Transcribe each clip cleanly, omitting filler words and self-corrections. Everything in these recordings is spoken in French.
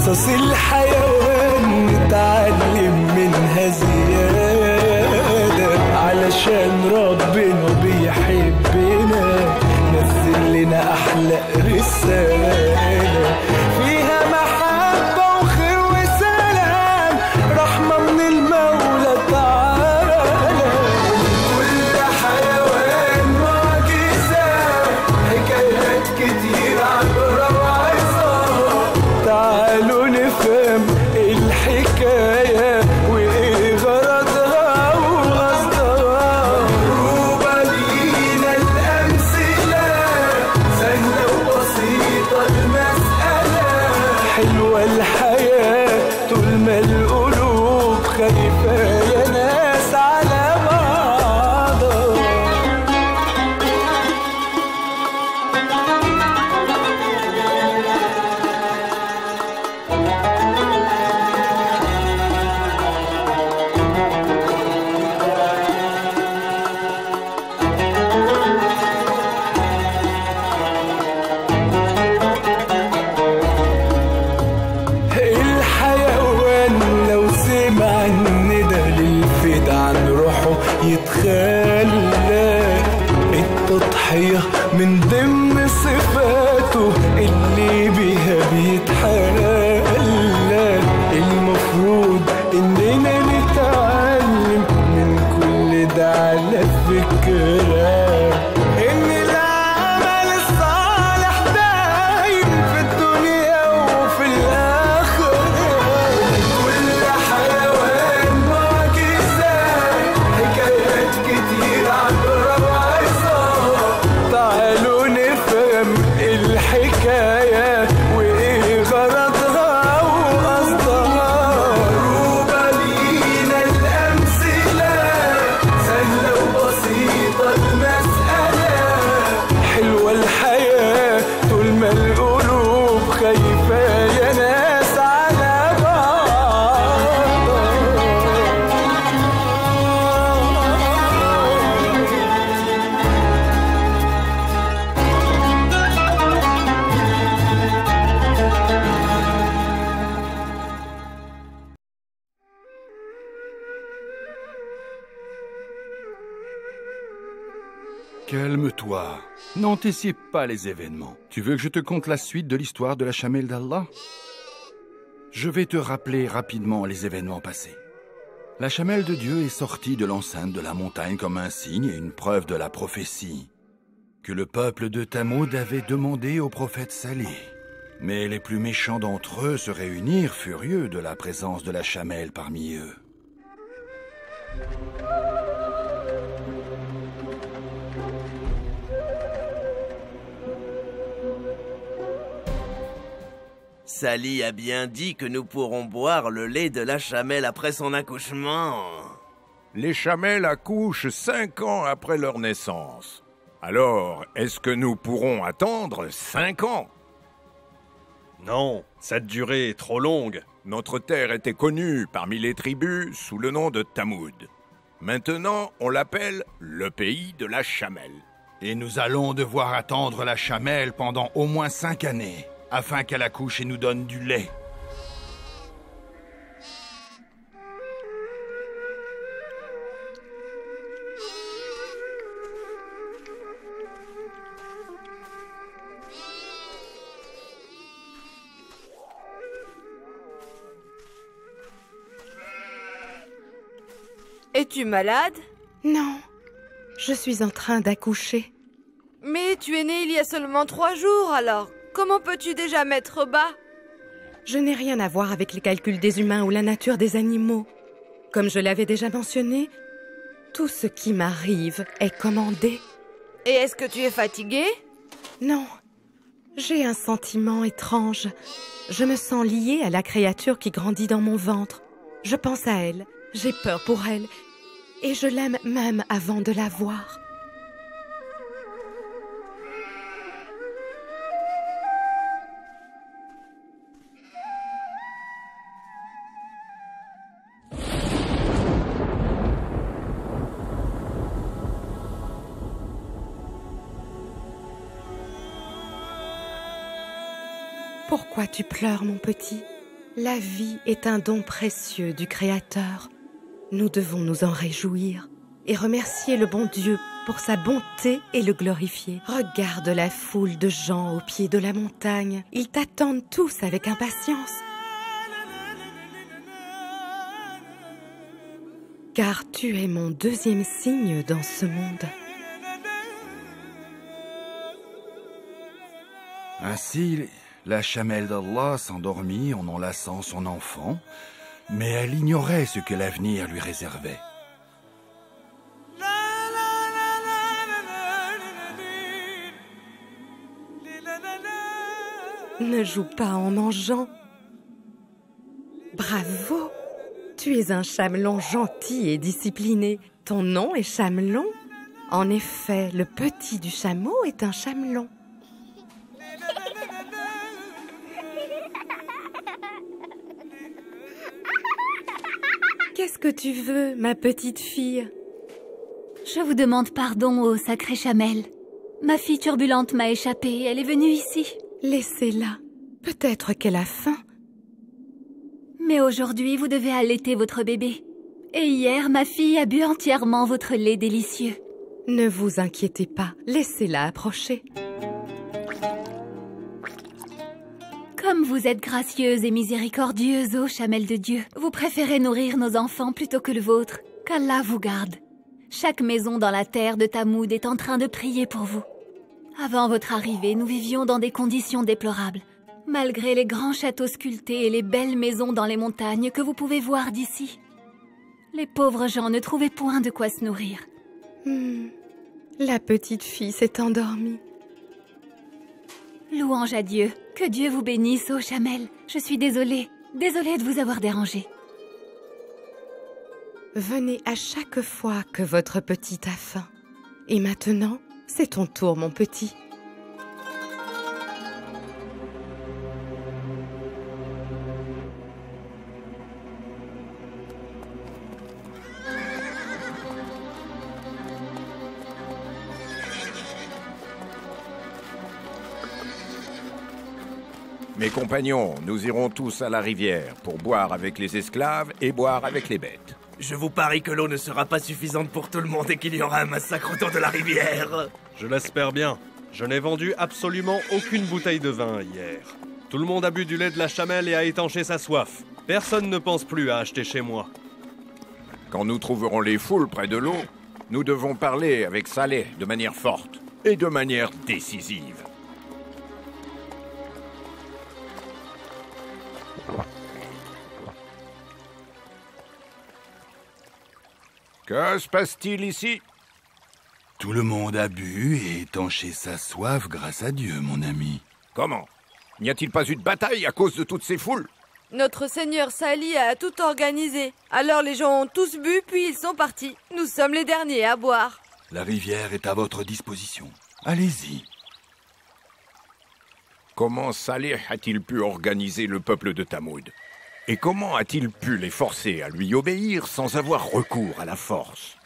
قصص الحيوان نتعلم منها زيادة، علشان ربنا بيحبنا نزل لنا أحلى رسالة فيها محبة وخير وسلام، رحمة من المولى تعالى. كل حيوان معجزة، حكايات كتير عبرة وعظة، تعالوا نفهم الحكاية وإيه غرضها وقصدها. مضروبة لينا الأمثلة، سهلة وبسيطة المسألة، حلوة الحياة طول ما القلوب خايفة يا ناس على بعضها. الحيوان لو سمع الندى للفدا عن روحه يتخلى، التضحية من ضمن صفاته اللي بيها بيتحلى. المفروض اننا نتعلم من كل ده على فكرة ان العمل الصالح دايم في الدنيا وفي الآخرة. كل حيوان معجزة، حكايات كتير عبرة وعظة، تعالوا نفهم الحكاية وإيه غرضها وقصدها. مضروبة لينا الأمثلة، سهلة وبسيطة المسألة، حلوة الحياة طول ما القلوب خايفة يا ناس على بعضها. Calme-toi. N'anticipe pas les événements. Tu veux que je te conte la suite de l'histoire de la chamelle d'Allah? Je vais te rappeler rapidement les événements passés. La chamelle de Dieu est sortie de l'enceinte de la montagne comme un signe et une preuve de la prophétie que le peuple de Thamoud avait demandé au prophète Salih. Mais les plus méchants d'entre eux se réunirent furieux de la présence de la chamelle parmi eux. Salih a bien dit que nous pourrons boire le lait de la chamelle après son accouchement. Les chamelles accouchent 5 ans après leur naissance. Alors, est-ce que nous pourrons attendre 5 ans? Non, cette durée est trop longue. Notre terre était connue parmi les tribus sous le nom de Thamoud. Maintenant, on l'appelle le pays de la chamelle. Et nous allons devoir attendre la chamelle pendant au moins 5 années, afin qu'elle accouche et nous donne du lait. Es-tu malade? Non, je suis en train d'accoucher. Mais tu es né il y a seulement 3 jours, alors comment peux-tu déjà mettre bas? Je n'ai rien à voir avec les calculs des humains ou la nature des animaux. Comme je l'avais déjà mentionné, tout ce qui m'arrive est commandé. Et est-ce que tu es fatigué? Non, j'ai un sentiment étrange. Je me sens liée à la créature qui grandit dans mon ventre. Je pense à elle, j'ai peur pour elle, et je l'aime même avant de la voir. Pourquoi tu pleures, mon petit? La vie est un don précieux du Créateur. Nous devons nous en réjouir et remercier le bon Dieu pour sa bonté et le glorifier. Regarde la foule de gens au pied de la montagne. Ils t'attendent tous avec impatience. Car tu es mon deuxième signe dans ce monde. Ainsi, la chamelle d'Allah s'endormit en enlaçant son enfant, mais elle ignorait ce que l'avenir lui réservait. Ne joue pas en mangeant. Bravo! Tu es un chamelon gentil et discipliné. Ton nom est Chamelon. En effet, le petit du chameau est un chamelon. Qu'est-ce que tu veux, ma petite fille? Je vous demande pardon, ô sacré Chamel. Ma fille turbulente m'a échappé, elle est venue ici. Laissez-la. Peut-être qu'elle a faim. Mais aujourd'hui, vous devez allaiter votre bébé. Et hier, ma fille a bu entièrement votre lait délicieux. Ne vous inquiétez pas, laissez-la approcher. Comme vous êtes gracieuse et miséricordieuse, ô Chamel de Dieu, vous préférez nourrir nos enfants plutôt que le vôtre. Qu'Allah vous garde. Chaque maison dans la terre de Tamoud est en train de prier pour vous. Avant votre arrivée, nous vivions dans des conditions déplorables. Malgré les grands châteaux sculptés et les belles maisons dans les montagnes que vous pouvez voir d'ici. Les pauvres gens ne trouvaient point de quoi se nourrir. La petite fille s'est endormie. Louange à Dieu. Que Dieu vous bénisse, ô Chamel. Je suis désolée de vous avoir dérangé. Venez à chaque fois que votre petite a faim. Et maintenant, c'est ton tour, mon petit. Mes compagnons, nous irons tous à la rivière pour boire avec les esclaves et boire avec les bêtes. Je vous parie que l'eau ne sera pas suffisante pour tout le monde et qu'il y aura un massacre autour de la rivière. Je l'espère bien. Je n'ai vendu absolument aucune bouteille de vin hier. Tout le monde a bu du lait de la chamelle et a étanché sa soif. Personne ne pense plus à acheter chez moi. Quand nous trouverons les foules près de l'eau, nous devons parler avec Saleh de manière forte et de manière décisive. Que se passe-t-il ici? Tout le monde a bu et étanché sa soif grâce à Dieu, mon ami. Comment? N'y a-t-il pas eu de bataille à cause de toutes ces foules? Notre seigneur Sali a tout organisé. Alors les gens ont tous bu, puis ils sont partis. Nous sommes les derniers à boire. La rivière est à votre disposition. Allez-y. Comment Saleh a-t-il pu organiser le peuple de Tamoud? Et comment a-t-il pu les forcer à lui obéir sans avoir recours à la force?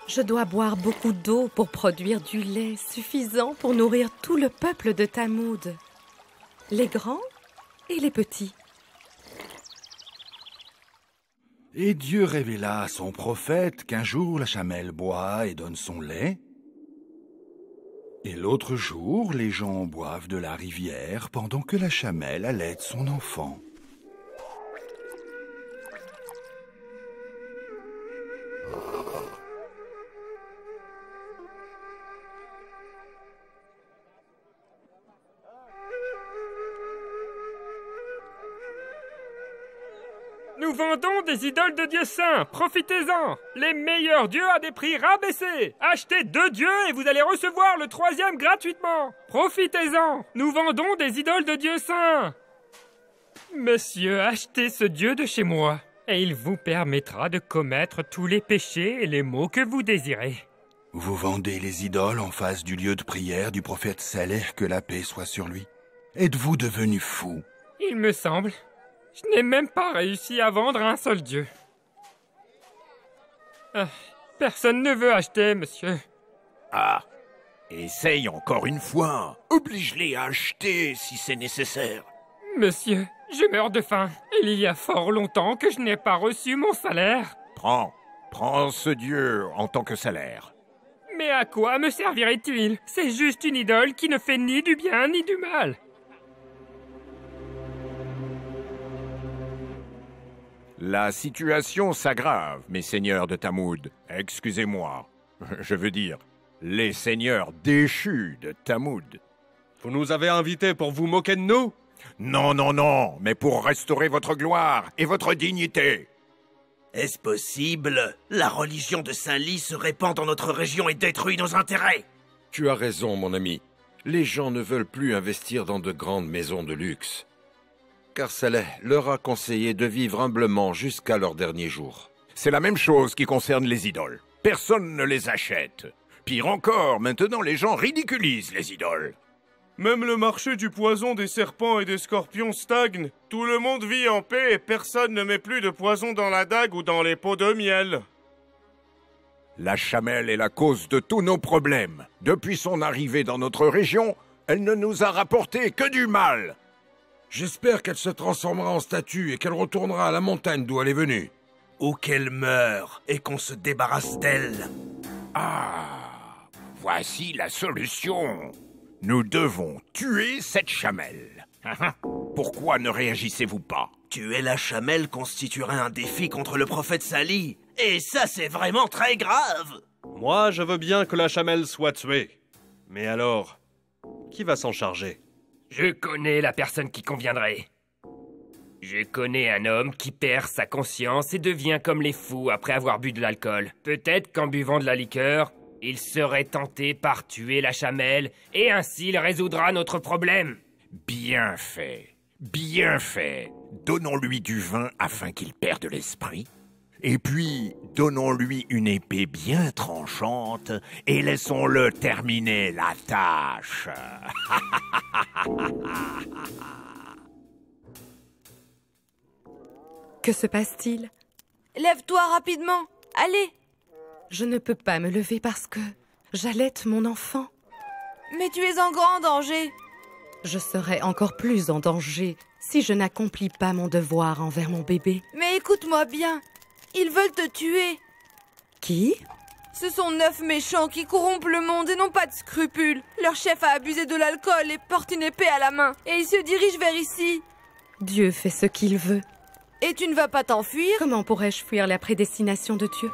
Je dois boire beaucoup d'eau pour produire du lait suffisant pour nourrir tout le peuple de Tamoud, les grands et les petits. Et Dieu révéla à son prophète qu'un jour la chamelle boit et donne son lait, et l'autre jour les gens boivent de la rivière pendant que la chamelle allaite son enfant. Nous vendons des idoles de dieux saints, profitez-en. Les meilleurs dieux à des prix rabaissés. Achetez 2 dieux et vous allez recevoir le 3e gratuitement. Profitez-en. Nous vendons des idoles de dieux saints. Monsieur, achetez ce dieu de chez moi et il vous permettra de commettre tous les péchés et les maux que vous désirez. Vous vendez les idoles en face du lieu de prière du prophète Saleh, que la paix soit sur lui. Êtes-vous devenu fou? Il me semble. Je n'ai même pas réussi à vendre un seul dieu. Personne ne veut acheter, monsieur. Ah, essaye encore une fois. Oblige-les à acheter si c'est nécessaire. Monsieur, je meurs de faim. Il y a fort longtemps que je n'ai pas reçu mon salaire. Prends ce dieu en tant que salaire. Mais à quoi me servirait-il? C'est juste une idole qui ne fait ni du bien ni du mal. La situation s'aggrave, mes seigneurs de Tamoud. Excusez-moi. Je veux dire, les seigneurs déchus de Tamoud. Vous nous avez invités pour vous moquer de nous? Non, mais pour restaurer votre gloire et votre dignité. Est-ce possible? La religion de Saint-Ly se répand dans notre région et détruit nos intérêts. Tu as raison, mon ami. Les gens ne veulent plus investir dans de grandes maisons de luxe. Car Saleh leur a conseillé de vivre humblement jusqu'à leur dernier jour. C'est la même chose qui concerne les idoles. Personne ne les achète. Pire encore, maintenant les gens ridiculisent les idoles. Même le marché du poison, des serpents et des scorpions stagne. Tout le monde vit en paix et personne ne met plus de poison dans la dague ou dans les pots de miel. La chamelle est la cause de tous nos problèmes. Depuis son arrivée dans notre région, elle ne nous a rapporté que du mal. J'espère qu'elle se transformera en statue et qu'elle retournera à la montagne d'où elle est venue. Ou qu'elle meure et qu'on se débarrasse d'elle. Ah, voici la solution. Nous devons tuer cette chamelle. Pourquoi ne réagissez-vous pas? Tuer la chamelle constituerait un défi contre le prophète Saly. Et ça, c'est vraiment très grave. Moi, je veux bien que la chamelle soit tuée. Mais alors, qui va s'en charger? Je connais la personne qui conviendrait. Je connais un homme qui perd sa conscience et devient comme les fous après avoir bu de l'alcool. Peut-être qu'en buvant de la liqueur, il serait tenté par tuer la chamelle et ainsi il résoudra notre problème. Bien fait, bien fait. Donnons-lui du vin afin qu'il perde l'esprit. Et puis, donnons-lui une épée bien tranchante et laissons-le terminer la tâche. Que se passe-t-il? Lève-toi rapidement. Allez. Je ne peux pas me lever parce que j'allaite mon enfant. Mais tu es en grand danger. Je serai encore plus en danger si je n'accomplis pas mon devoir envers mon bébé. Mais écoute-moi bien. Ils veulent te tuer. Qui? Ce sont 9 méchants qui corrompent le monde et n'ont pas de scrupules. Leur chef a abusé de l'alcool et porte une épée à la main. Et il se dirige vers ici. Dieu fait ce qu'il veut. Et tu ne vas pas t'enfuir? Comment pourrais-je fuir la prédestination de Dieu?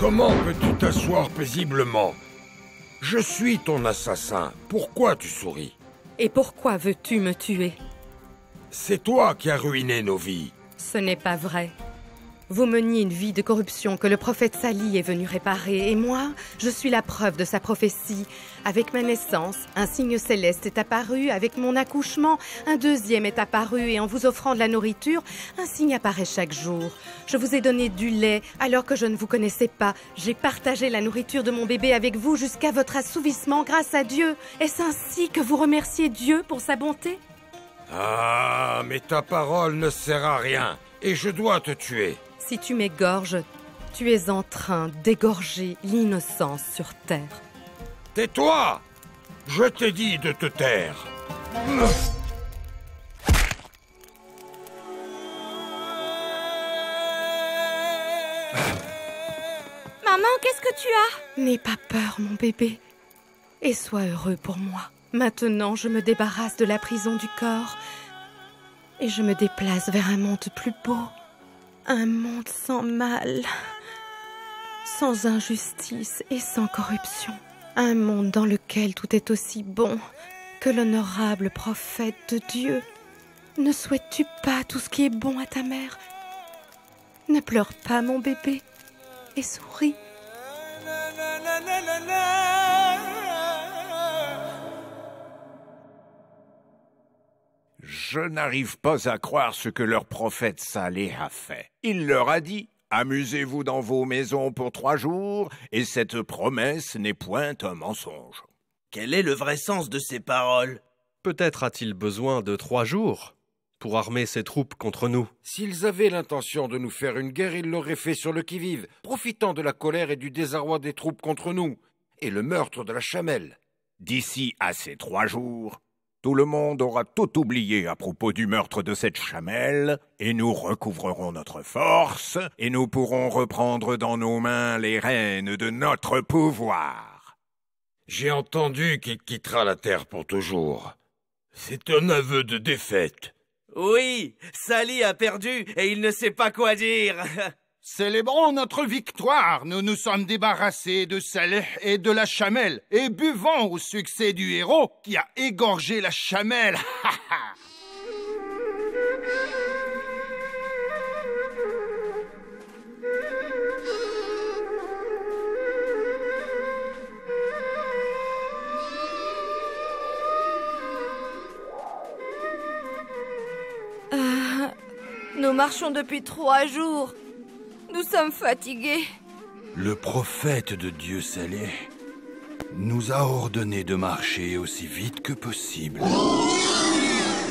Comment peux-tu t'asseoir paisiblement? Je suis ton assassin. Pourquoi tu souris? Et pourquoi veux-tu me tuer? C'est toi qui as ruiné nos vies. Ce n'est pas vrai. Vous meniez une vie de corruption que le prophète Saly est venu réparer. Et moi, je suis la preuve de sa prophétie. Avec ma naissance, un signe céleste est apparu. Avec mon accouchement, un deuxième est apparu. Et en vous offrant de la nourriture, un signe apparaît chaque jour. Je vous ai donné du lait alors que je ne vous connaissais pas. J'ai partagé la nourriture de mon bébé avec vous jusqu'à votre assouvissement grâce à Dieu. Est-ce ainsi que vous remerciez Dieu pour sa bonté? Ah, mais ta parole ne sert à rien. Et je dois te tuer. Si tu m'égorges, tu es en train d'égorger l'innocence sur terre. Tais-toi! Je t'ai dit de te taire. Maman, qu'est-ce que tu as? N'aie pas peur, mon bébé. Et sois heureux pour moi. Maintenant, je me débarrasse de la prison du corps. Et je me déplace vers un monde plus beau. Un monde sans mal, sans injustice et sans corruption. Un monde dans lequel tout est aussi bon que l'honorable prophète de Dieu. Ne souhaites-tu pas tout ce qui est bon à ta mère? Ne pleure pas, mon bébé, et souris. Je n'arrive pas à croire ce que leur prophète Saleh a fait. Il leur a dit « Amusez-vous dans vos maisons pour 3 jours, et cette promesse n'est point un mensonge. » Quel est le vrai sens de ces paroles? Peut-être a-t-il besoin de 3 jours pour armer ses troupes contre nous. S'ils avaient l'intention de nous faire une guerre, ils l'auraient fait sur le qui-vive, profitant de la colère et du désarroi des troupes contre nous, et le meurtre de la Chamelle. D'ici à ces 3 jours, tout le monde aura tout oublié à propos du meurtre de cette Chamelle, et nous recouvrerons notre force, et nous pourrons reprendre dans nos mains les rênes de notre pouvoir. J'ai entendu qu'il quittera la terre pour toujours. C'est un aveu de défaite. Oui, Sali a perdu et il ne sait pas quoi dire. Célébrons notre victoire. Nous nous sommes débarrassés de Saleh et de la Chamelle et buvons au succès du héros qui a égorgé la Chamelle. Nous marchons depuis 3 jours. Nous sommes fatigués. Le prophète de Dieu Saleh nous a ordonné de marcher aussi vite que possible.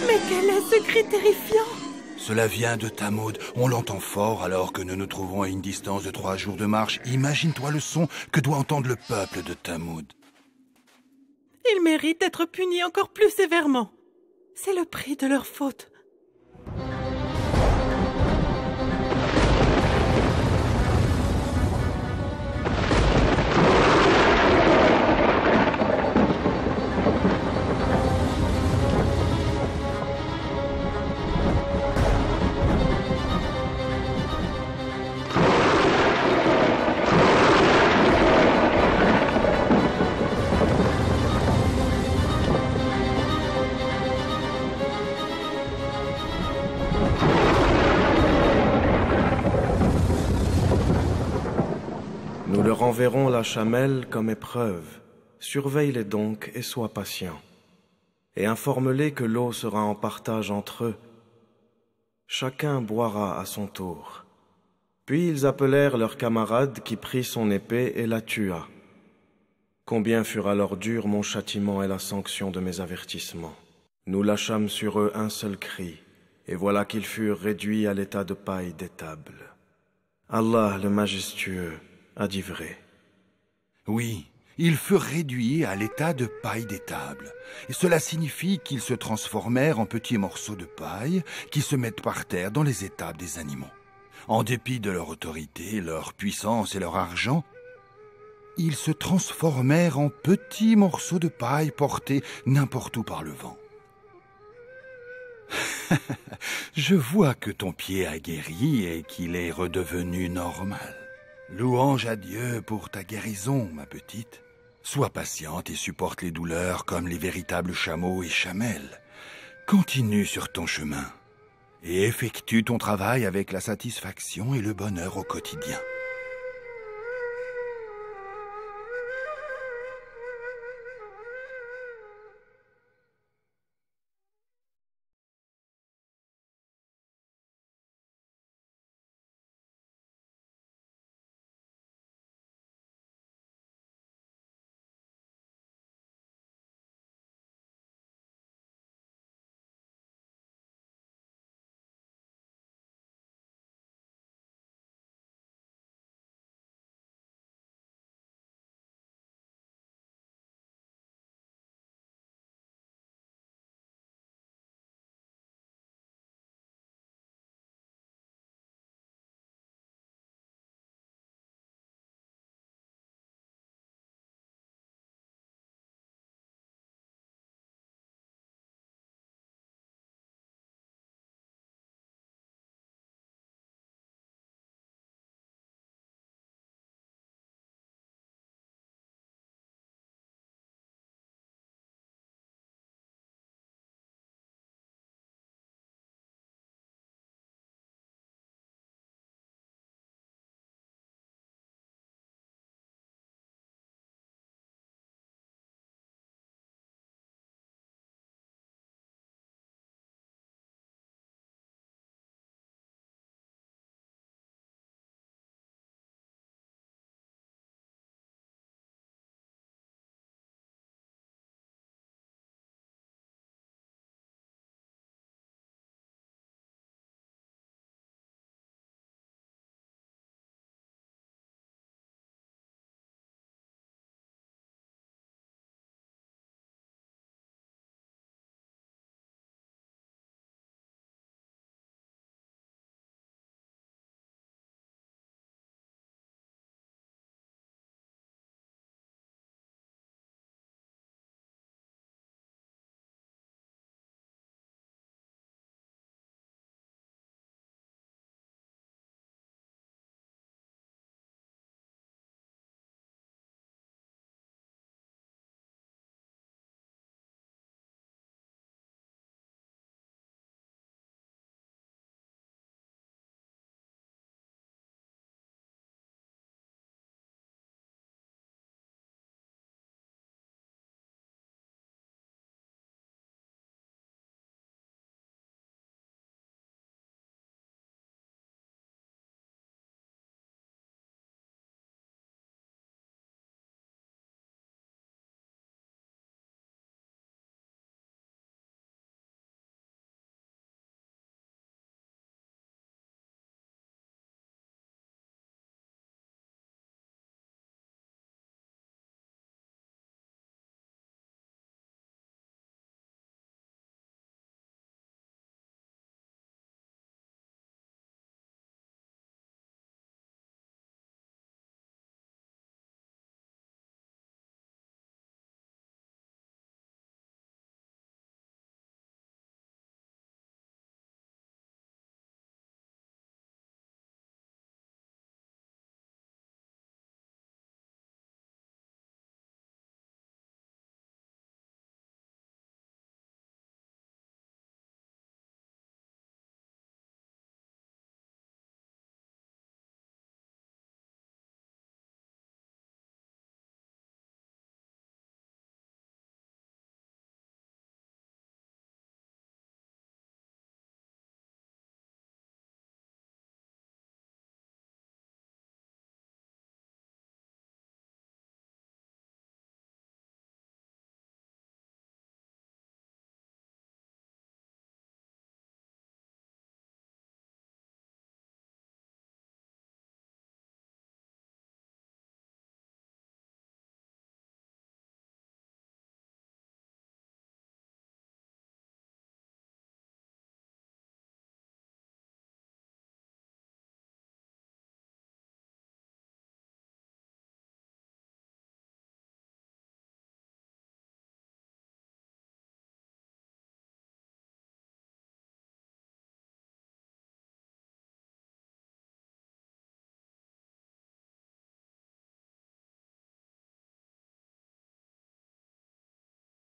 Mais quel est ce cri terrifiant? Cela vient de Thamud. On l'entend fort alors que nous nous trouvons à une distance de 3 jours de marche. Imagine-toi le son que doit entendre le peuple de Thamud. Ils méritent d'être punis encore plus sévèrement. C'est le prix de leur faute. Nous leur enverrons la Chamelle comme épreuve. Surveille-les donc et sois patient. Et informe-les que l'eau sera en partage entre eux. Chacun boira à son tour. Puis ils appelèrent leur camarade qui prit son épée et la tua. Combien furent alors durs mon châtiment et la sanction de mes avertissements. Nous lâchâmes sur eux un seul cri, et voilà qu'ils furent réduits à l'état de paille d'étable. Allah le majestueux a dit vrai. Oui, ils furent réduits à l'état de paille d'étable. Et cela signifie qu'ils se transformèrent en petits morceaux de paille qui se mettent par terre dans les étables des animaux. En dépit de leur autorité, leur puissance et leur argent, ils se transformèrent en petits morceaux de paille portés n'importe où par le vent. Je vois que ton pied a guéri et qu'il est redevenu normal. Louange à Dieu pour ta guérison, ma petite. Sois patiente et supporte les douleurs comme les véritables chameaux et chamelles. Continue sur ton chemin et effectue ton travail avec la satisfaction et le bonheur au quotidien.